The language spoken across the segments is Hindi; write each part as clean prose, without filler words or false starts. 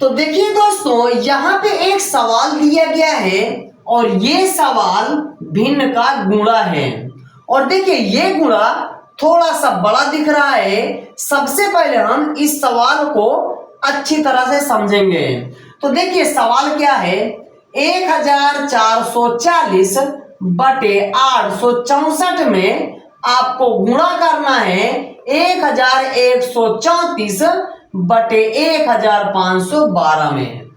तो देखिए दोस्तों, यहाँ पे एक सवाल दिया गया है और ये सवाल भिन्न का गुणा है। और देखिए ये गुणा थोड़ा सा बड़ा दिख रहा है। सबसे पहले हम इस सवाल को अच्छी तरह से समझेंगे। तो देखिए सवाल क्या है, 1440 बटे 864 में आपको गुणा करना है 1134 बटे 1512 में।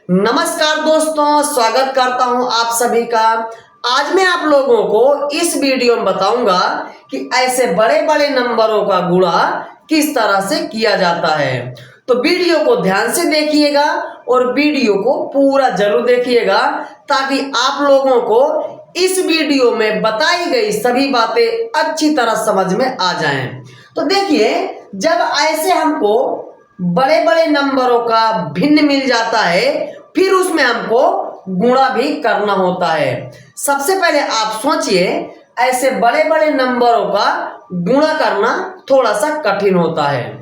नमस्कार दोस्तों, स्वागत करता हूं आप सभी का। आज मैं आप लोगों को इस वीडियो में बताऊंगा कि ऐसे बड़े बड़े नंबरों का गुणा किस तरह से किया जाता है। तो वीडियो को ध्यान से देखिएगा और वीडियो को पूरा जरूर देखिएगा ताकि आप लोगों को इस वीडियो में बताई गई सभी बातें अच्छी तरह समझ में आ जाएं। तो देखिए, जब ऐसे हमको बड़े बड़े नंबरों का भिन्न मिल जाता है, फिर उसमें हमको गुणा भी करना होता है। सबसे पहले आप सोचिए, ऐसे बड़े बड़े नंबरों का गुणा करना थोड़ा सा कठिन होता है।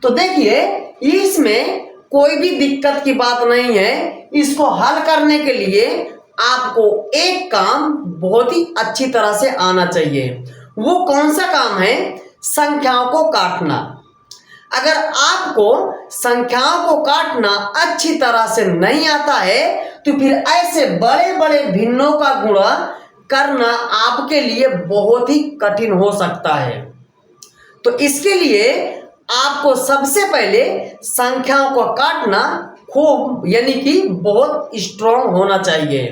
तो देखिए, इसमें कोई भी दिक्कत की बात नहीं है। इसको हल करने के लिए आपको एक काम बहुत ही अच्छी तरह से आना चाहिए। वो कौन सा काम है? संख्याओं को काटना। अगर आपको संख्याओं को काटना अच्छी तरह से नहीं आता है तो फिर ऐसे बड़े बड़े भिन्नों का गुणा करना आपके लिए बहुत ही कठिन हो सकता है। तो इसके लिए आपको सबसे पहले संख्याओं को काटना खूब यानी कि बहुत स्ट्रांग होना चाहिए।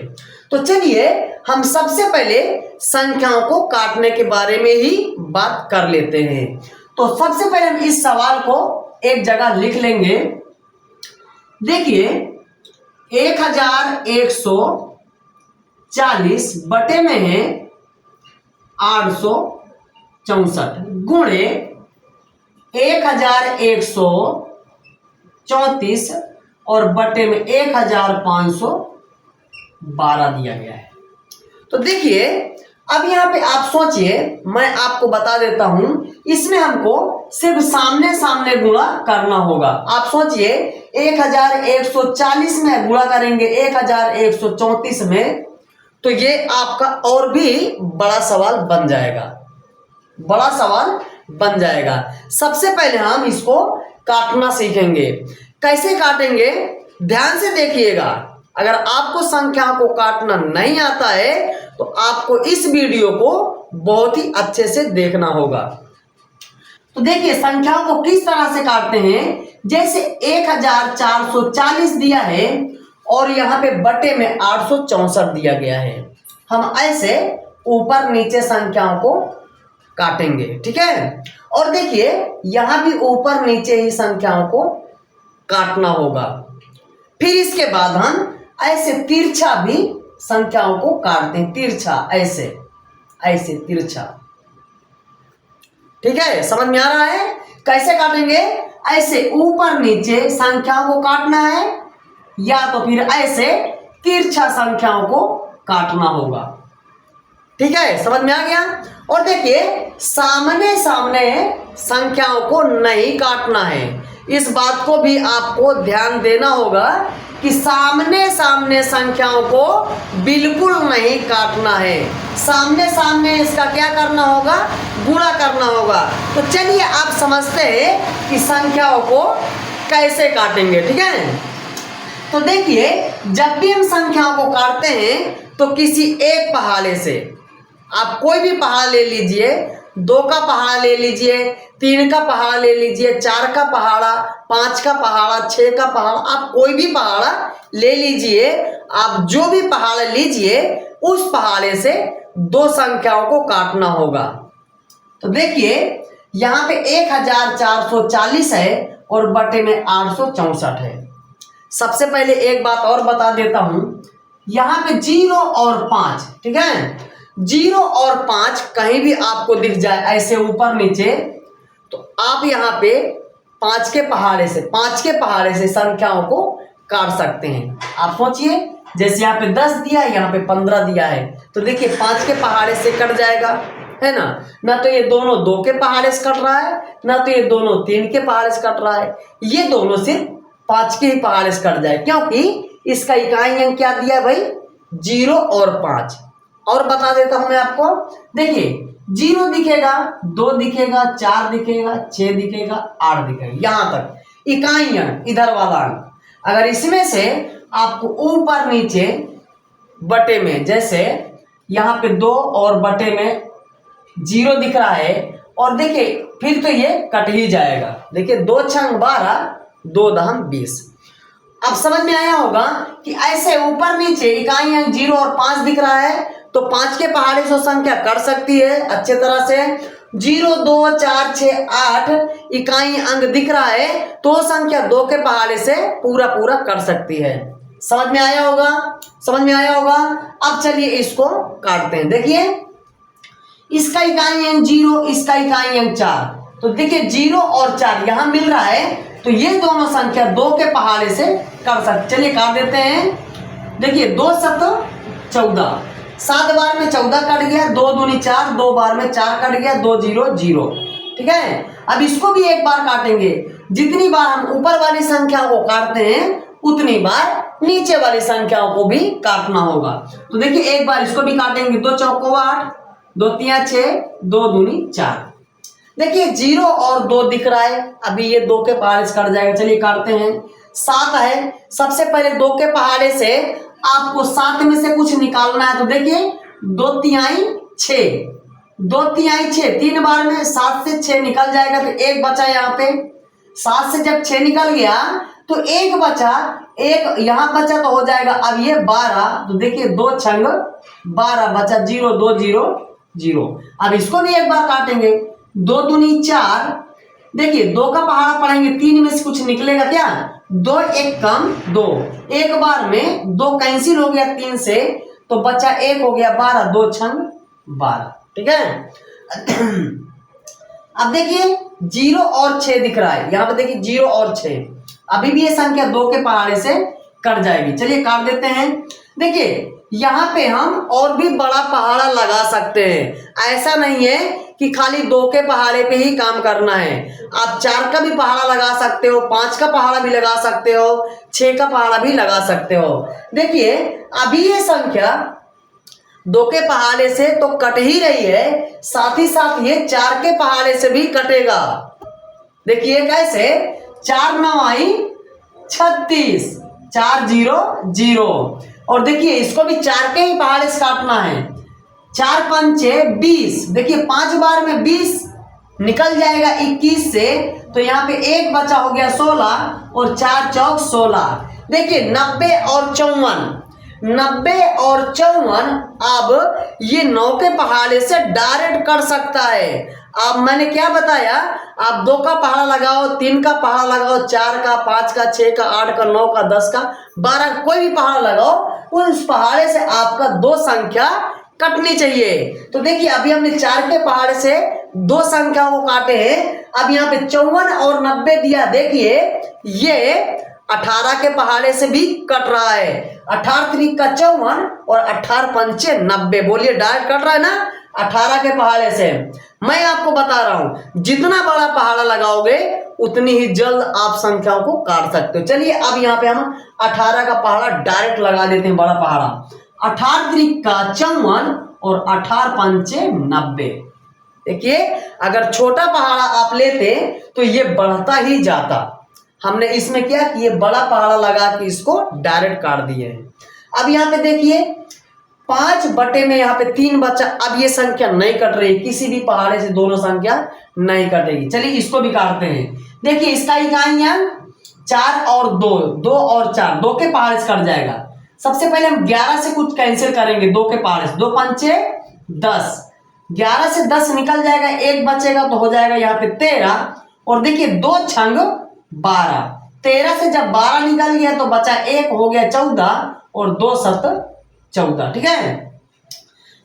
तो चलिए हम सबसे पहले संख्याओं को काटने के बारे में ही बात कर लेते हैं। तो सबसे पहले हम इस सवाल को एक जगह लिख लेंगे। देखिए, 1140 बटे में है 864 गुणे 1134 और बटे में 1512 दिया गया है। तो देखिए, अब यहाँ पे आप सोचिए, मैं आपको बता देता हूं, इसमें हमको सिर्फ सामने सामने गुणा करना होगा। आप सोचिए, 1140 में गुणा करेंगे 1134 में, तो ये आपका और भी बड़ा सवाल बन जाएगा। सबसे पहले हम इसको काटना सीखेंगे। कैसे काटेंगे, ध्यान से देखिएगा। अगर आपको संख्याओं को काटना नहीं आता है तो आपको इस वीडियो को बहुत ही अच्छे से देखना होगा। तो देखिए, संख्याओं को किस तरह से काटते हैं। जैसे 1440 दिया है और यहाँ पे बटे में 864 दिया गया है। हम ऐसे ऊपर नीचे संख्याओं को काटेंगे, ठीक है। और देखिए, यहाँ भी ऊपर नीचे ही संख्याओं को काटना होगा। फिर इसके बाद हम ऐसे तिरछा भी संख्याओं को काटते हैं। तिरछा ऐसे तिरछा, ठीक है। समझ में आ रहा है कैसे काटेंगे? ऐसे ऊपर नीचे संख्याओं को काटना है या तो फिर ऐसे तिरछा संख्याओं को काटना होगा, ठीक है। समझ में आ गया। और देखिए, सामने सामने संख्याओं को नहीं काटना है। इस बात को भी आपको ध्यान देना होगा कि सामने सामने संख्याओं को बिल्कुल नहीं काटना है। सामने सामने इसका क्या करना होगा? गुणा करना होगा। तो चलिए आप समझते हैं कि संख्याओं को कैसे काटेंगे, ठीक है। तो देखिए, जब भी हम संख्याओं को काटते हैं तो किसी एक पहाड़े से, आप कोई भी पहाड़ ले लीजिए, 2 का पहाड़ा ले लीजिए, 3 का पहाड़ा ले लीजिए, 4 का पहाड़ा, 5 का पहाड़ा, 6 का पहाड़ा, आप कोई भी पहाड़ा ले लीजिए। आप जो भी पहाड़ा लीजिए उस पहाड़े से 2 संख्याओं को काटना होगा। तो देखिए, यहाँ पे 1440 है और बटे में 864 है। सबसे पहले एक बात और बता देता हूं, यहाँ पे 0 और 5, ठीक है। 0 और 5 कहीं भी आपको दिख जाए ऐसे ऊपर नीचे, तो आप यहाँ पे 5 के पहाड़े से संख्याओं को काट सकते हैं। आप सोचिए, जैसे यहाँ पे 10 दिया है, यहाँ पे 15 दिया है, तो देखिए 5 के पहाड़े से कट जाएगा, है ना। ना तो ये दोनों 2 के पहाड़े से कट रहा है, ना तो ये दोनों 3 के पहाड़े से कट रहा है। ये दोनों सिर्फ 5 के ही पहाड़े से कट जाए, क्योंकि इसका इकाई अंक क्या दिया भाई 0 और 5। और बता देता हूं मैं आपको, देखिए 0 दिखेगा, 2 दिखेगा, 4 दिखेगा, 6 दिखेगा, 8 दिखेगा, यहां तक इकाई अंक इधर वाला अंक। अगर इसमें से आपको ऊपर नीचे बटे में, जैसे यहाँ पे 2 और बटे में 0 दिख रहा है, और देखिए फिर तो ये कट ही जाएगा। देखिए 2 छंग 12, 2 दहम 20। अब समझ में आया होगा कि ऐसे ऊपर नीचे इकाई अंक 0 और 5 दिख रहा है, तो 5 के पहाड़े से संख्या कट सकती है अच्छे तरह से। 0, 2, 4, 6, 8 इकाई अंक दिख रहा है, तो संख्या 2 के पहाड़े से पूरा पूरा कट सकती है। समझ में आया होगा, समझ में आया होगा। अब चलिए इसको काटते हैं। देखिए इसका इकाई अंक 0, इसका इकाई अंक 4, तो देखिए 0 और 4 यहां मिल रहा है, तो ये दोनों संख्या 2 के पहाड़े से कट सकते। चलिए काट देते हैं। देखिए 2 7 14, 7 बार में 14 कट गया, 2 दूनी 4, 2 बार में 4 कट गया, 2 0 0। ठीक है, अब इसको भी एक बार काटेंगे। जितनी बार हम ऊपर वाली संख्या को काटते हैं उतनी बार नीचे वाली संख्याओं को भी काटना होगा। तो देखिए एक बार इसको भी काटेंगे। 2 चौको 8, 2 तिया 6, 2 दूनी 4। देखिए 0 और 2 दिख रहा है, अभी ये 2 के पहाड़े से कट जाएगा। चलिए काटते हैं। 7 है, सबसे पहले 2 के पहाड़े से आपको 7 में से कुछ निकालना है, तो देखिए 2 तिहाई 6, 2 तिहाई 6, 3 बार में 7 से 6 निकल जाएगा, तो एक बचा यहाँ पे। 7 से जब 6 निकल गया तो एक बचा, एक यहाँ बचा, तो हो जाएगा अब ये 12। तो देखिए 2 छंग 12 बचा, 0 2 0 0। अब इसको भी एक बार काटेंगे। 2 दूनी 4, देखिए 2 का पहाड़ा पढ़ेंगे, 3 में से कुछ निकलेगा क्या, 2 1 कम 2, एक बार में 2 कैंसिल हो गया 3 से, तो बचा 1 हो गया 12, 2 छंग 12। ठीक है। अब देखिए 0 और 6 दिख रहा है, यहाँ पे देखिए 0 और 6, अभी भी ये संख्या 2 के पहाड़े से कट जाएगी। चलिए काट देते हैं। देखिए यहाँ पे हम और भी बड़ा पहाड़ा लगा सकते हैं, ऐसा नहीं है कि खाली 2 के पहाड़े पे ही काम करना है। आप 4 का भी पहाड़ा लगा सकते हो, 5 का पहाड़ा भी लगा सकते हो, 6 का पहाड़ा भी लगा सकते हो। देखिए अभी ये संख्या 2 के पहाड़े से तो कट ही रही है, साथ ही साथ ये 4 के पहाड़े से भी कटेगा। देखिए कैसे, 4 9 आई 36, 4 0 0। और देखिए इसको भी 4 के ही पहाड़े से काटना है। 4 पंचे 20, देखिए 5 बार में 20 निकल जाएगा 21 से, तो यहाँ पे एक बचा हो गया 16, और 4 चौक 16। देखिए 90 और 54, 90 और 54 अब ये 9 के पहाड़े से डायरेक्ट कर सकता है। अब मैंने क्या बताया, आप 2 का पहाड़ा लगाओ, 3 का पहाड़ा लगाओ, 4 का, 5 का, 6 का, 8 का, 9 का, 10 का, 12 का, कोई भी पहाड़ा लगाओ, उस पहाड़े से आपका 2 संख्या कटनी चाहिए। तो देखिए अभी हमने 4 के पहाड़े से 2 संख्याओं को काटे हैं। अब यहाँ पे 54 और 90 दिया, देखिए ये 18 के पहाड़े से भी कट रहा है। 18 3 का 54 और 18 पंचे 90, बोलिए डायरेक्ट कट रहा है ना 18 के पहाड़े से। मैं आपको बता रहा हूं, जितना बड़ा पहाड़ा लगाओगे उतनी ही जल्द आप संख्याओं को काट सकते हो। चलिए अब यहाँ पे हम 18 का पहाड़ा डायरेक्ट लगा देते हैं, बड़ा पहाड़ा। 18 3 का 54 और 18 पंचे 90। देखिए अगर छोटा पहाड़ा आप लेते तो ये बढ़ता ही जाता। हमने इसमें क्या कि ये बड़ा पहाड़ा लगा के इसको डायरेक्ट काट दिए हैं। अब यहाँ पे देखिए 5 बटे में यहाँ पे 3 बचा। अब ये संख्या नहीं कट रही, किसी भी पहाड़े से दोनों संख्या नहीं कटेगी। चलिए इसको भी काटते हैं। देखिए इसका इकाई अंक 4 और 2, 2 और 4, 2 के पहाड़े से कट जाएगा। सबसे पहले हम 11 से कुछ कैंसिल करेंगे, 2 के पहाड़े से। 2 पंचे 10, 11 से 10 निकल जाएगा, एक बचेगा तो हो जाएगा यहाँ पे 13। और देखिए 2 छंग 12, 13 से जब 12 निकल गया तो बचा 1, हो गया 14, और 2 7 14। ठीक है।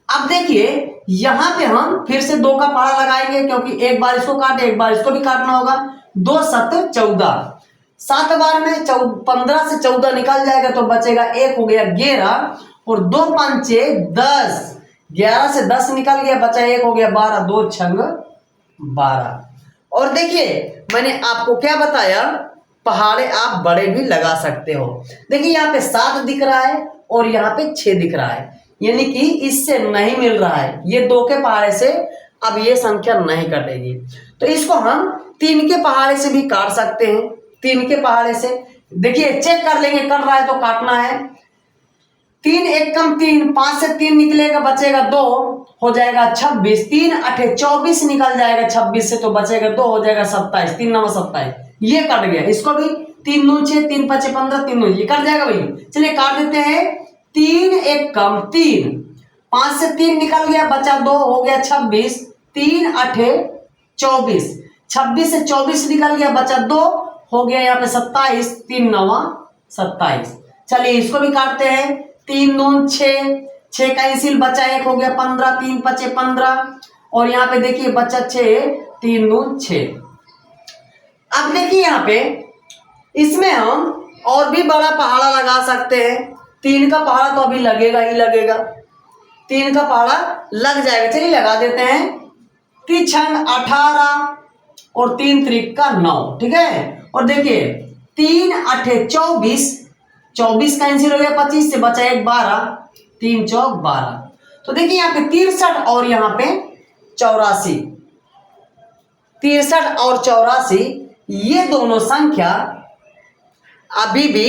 अब देखिए यहां पे हम फिर से 2 का पहाड़ा लगाएंगे, क्योंकि एक बार इसको काटे, एक बार इसको भी काटना होगा। 2 7 14, 7 बार में 15 से 14 निकल जाएगा तो बचेगा 1, हो गया 11, और 2 पंचे 10, 11 से 10 निकल गया, बचा 1, हो गया 12, 2 छंग 12। और देखिए मैंने आपको क्या बताया पहाड़े आप बड़े भी लगा सकते हो। देखिए यहाँ पे 7 दिख रहा है और यहाँ पे 6 दिख रहा है, यानी कि इससे नहीं मिल रहा है, ये 2 के पहाड़े से अब ये संख्या नहीं कटेगी। तो इसको हम 3 के पहाड़े से भी काट सकते हैं। 3 के पहाड़े से देखिए चेक कर लेंगे, कट रहा है तो काटना है। 3 एक कम 3, 5 से 3 निकलेगा, बचेगा 2, हो जाएगा 26। 3 8 24 निकल जाएगा 26 से, तो बचेगा 2, हो जाएगा 27। 3 9 27, ये कट गया। इसको भी 3 9 6, 3 5 15, 3 9, ये कट जाएगा भाई। चलिए काट देते हैं। 3 एक कम 3, 5 से 3 निकल गया, बचा 2, हो गया 26। 3 8 24, 26 से 24 निकल गया, बचा 2, हो गया यहाँ पे 27। 3 9 27। चलिए इसको भी काटते हैं। 3 2 6, 6 का इंसिल बचा 1, हो गया 15। 3 5 15, और यहाँ पे देखिए बचा 6। 3 2 6। अब देखिए यहाँ पे इसमें हम और भी बड़ा पहाड़ा लगा सकते हैं। 3 का पहाड़ा तो अभी लगेगा ही लगेगा, 3 का पहाड़ा लग जाएगा। चलिए लगा देते हैं। 3 छंग 18 और 3 त्रिक का 9, ठीक है। और देखिए 3 8 24, 24 का आंसर हो गया 25 से, बचा 1 12। 3 चौक 12। तो देखिए यहाँ पे 63 और यहाँ पे 84, 63 और 84, ये दोनों संख्या अभी भी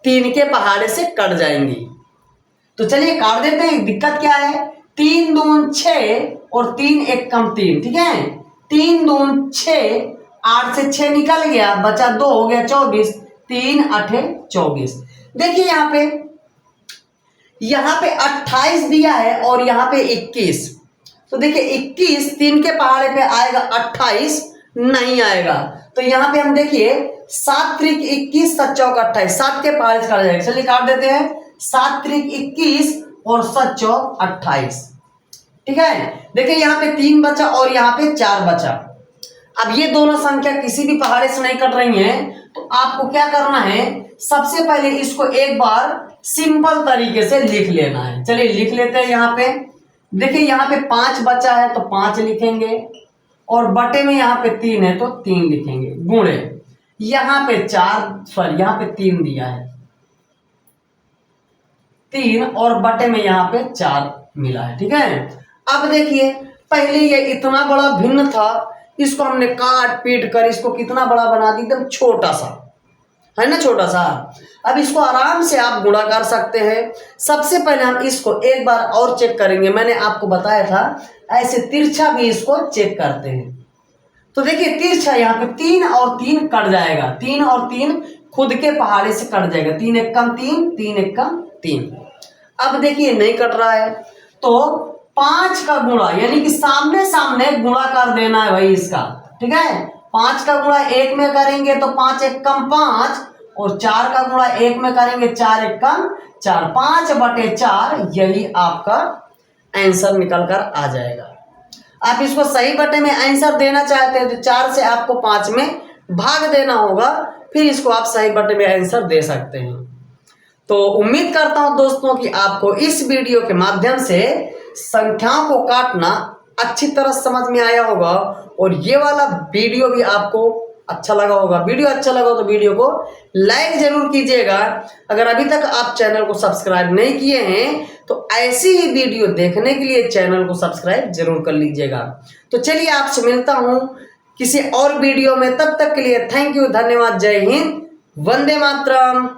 3 के पहाड़े से कट जाएंगी। तो चलिए काट देते हैं। दिक्कत क्या है? 3 2 6 और 3 एक कम 3, ठीक है। 3 2 6, 8 से 6 निकल गया, बचा 2, हो गया 24। 3 8 24। देखिए यहाँ पे 28 दिया है और यहाँ पे 21। तो देखिए 21 3 के पहाड़े पे आएगा, 28 नहीं आएगा। तो यहाँ पे हम देखिए 7 त्रिक 21, 7 चौक 28, 7 के पहाड़े से काट जाएगा। चलिए काट देते हैं। 7 त्रिक 21 और 7 चौक 28, ठीक है। देखिए यहाँ पे 3 बचा और यहाँ पे 4 बचा। अब ये दोनों संख्या किसी भी पहाड़े से नहीं कट रही हैं, तो आपको क्या करना है, सबसे पहले इसको एक बार सिंपल तरीके से लिख लेना है। चलिए लिख लेते हैं। यहाँ पे देखिए यहाँ पे 5 बचा है तो 5 लिखेंगे, और बटे में यहाँ पे 3 है तो 3 लिखेंगे, गुणे यहाँ पे 4, यहाँ पे 3 दिया है, 3, और बटे में यहाँ पे 4 मिला है, ठीक है। अब देखिए पहले ये इतना बड़ा भिन्न था, इसको हमने काट पीट कर इसको कितना बड़ा बना दी, एकदम छोटा सा है ना, छोटा सा। अब इसको आराम से आप गुणा कर सकते हैं। सबसे पहले हम इसको एक बार और चेक करेंगे। मैंने आपको बताया था ऐसे तिरछा भी इसको चेक करते हैं। तो देखिए तिरछा यहाँ पे 3 और 3 कट जाएगा, 3 और 3 खुद के पहाड़े से कट जाएगा। 3 एक कम 3, 3 एक कम 3। अब देखिए नहीं कट रहा है, तो 5 का गुणा, यानी कि सामने सामने गुणा कर देना है भाई इसका, ठीक है। 5 का गुणा 1 में करेंगे तो 5 एक कम 5, और 4 का गुणा 1 में करेंगे 4 एक कम 4, 5 बटे 4, यही आपका आंसर निकल कर आ जाएगा। आप इसको सही बटे में आंसर देना चाहते हैं तो 4 से आपको 5 में भाग देना होगा, फिर इसको आप सही बटे में आंसर दे सकते हैं। तो उम्मीद करता हूं दोस्तों कि आपको इस वीडियो के माध्यम से संख्याओं को काटना अच्छी तरह समझ में आया होगा, और ये वाला वीडियो भी आपको अच्छा लगा होगा। वीडियो अच्छा लगा तो वीडियो को लाइक जरूर कीजिएगा। अगर अभी तक आप चैनल को सब्सक्राइब नहीं किए हैं तो ऐसी ही वीडियो देखने के लिए चैनल को सब्सक्राइब जरूर कर लीजिएगा। तो चलिए आपसे मिलता हूं किसी और वीडियो में, तब तक के लिए थैंक यू, धन्यवाद, जय हिंद, वंदे मातरम।